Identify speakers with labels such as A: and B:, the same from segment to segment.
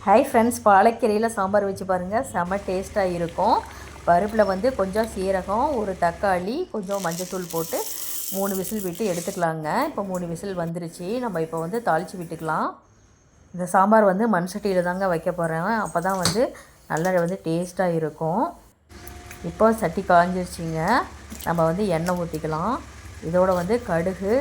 A: Hi friends, பாலக்கீரையில் sambar வச்சு பாருங்கள், செம்ம டேஸ்ட்டாக இருக்கும். பருப்பில் வந்து கொஞ்சம் சீரகம், ஒரு தக்காளி, கொஞ்சம் மஞ்சத்தூள் போட்டு 3 விசில் விட்டு எடுத்துக்கலாங்க. இப்போ 3 விசில் வந்துருச்சு. நம்ம இப்போ வந்து தாளித்து விட்டுக்கலாம். இந்த சாம்பார் வந்து மண் சட்டியில் தாங்க வைக்க போகிறேன். அப்போ தான் வந்து நல்லா வந்து டேஸ்ட்டாக இருக்கும். இப்போ சட்டி காஞ்சிருச்சிங்க. நம்ம வந்து எண்ணெய் ஊற்றிக்கலாம். இதோட வந்து கடுகு,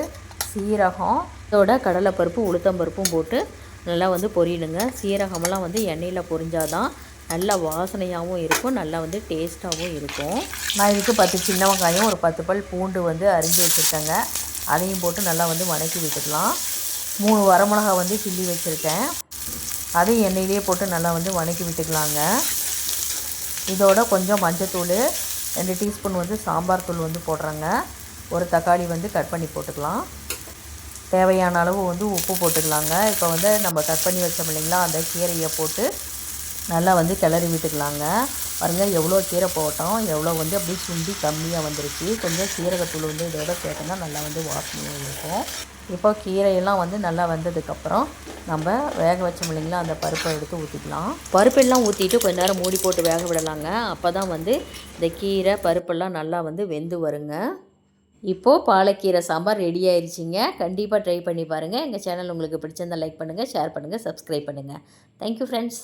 A: சீரகம், இதோட கடலைப்பருப்பு, உளுத்தம்பருப்பும் போட்டு நல்லா வந்து பொரியணுங்க. சீரகமெல்லாம் வந்து எண்ணெயில் பொரிஞ்சாதான் நல்லா வாசனையாகவும் இருக்கும், நல்லா வந்து டேஸ்ட்டாகவும் இருக்கும். நான் இதுக்கு 10 சின்ன வெங்காயம், ஒரு 10 பல் பூண்டு வந்து அரிஞ்சு வச்சுருக்கேங்க. அதையும் போட்டு நல்லா வந்து வதக்கி விட்டுக்கலாம். 3 வரமிளகா வந்து கிள்ளி வச்சுருக்கேன். அதையும் எண்ணெயிலே போட்டு நல்லா வந்து வதக்கி விட்டுக்கலாங்க. இதோட கொஞ்சம் மஞ்சத்தூள், 2 டீஸ்பூன் வந்து சாம்பார் தூள் வந்து போடுறேங்க. ஒரு தக்காளி வந்து கட் பண்ணி போட்டுக்கலாம். தேவையான அளவு வந்து உப்பு போட்டுக்கலாங்க. இப்போ வந்து நம்ம கட் பண்ணி வச்சோம் இல்லைங்களா, அந்த கீரையை போட்டு நல்லா வந்து கிளறி விட்டுக்கலாங்க. பாருங்கள் எவ்வளோ கீரை போட்டோம், எவ்வளோ வந்து அப்படியே சுண்டி கம்மியாக வந்துருச்சு. கொஞ்சம் சீரகத்தூள் வந்து இதோட சேர்த்தோன்னா நல்லா வந்து வாசனையாக இருக்கும். இப்போ கீரையெல்லாம் வந்து நல்லா வந்ததுக்கப்புறம் நம்ம வேக வச்சோம் இல்லைங்களா, அந்த பருப்பை எடுத்து ஊற்றிக்கலாம். பருப்பெல்லாம் ஊற்றிட்டு கொஞ்ச நேரம் மூடி போட்டு வேக விடலாங்க. அப்போ தான் வந்து இந்த கீரை பருப்பெல்லாம் நல்லா வந்து வெந்து வருங்க. இப்போது பாலக்கீரை சாம்பார் ரெடி ஆயிடுச்சிங்க. கண்டிப்பாக ட்ரை பண்ணி பாருங்கள். எங்கள் சேனல் உங்களுக்கு பிடிச்சிருந்தால் லைக் பண்ணுங்கள், ஷேர் பண்ணுங்கள், சப்ஸ்கிரைப் பண்ணுங்கள். Thank you friends.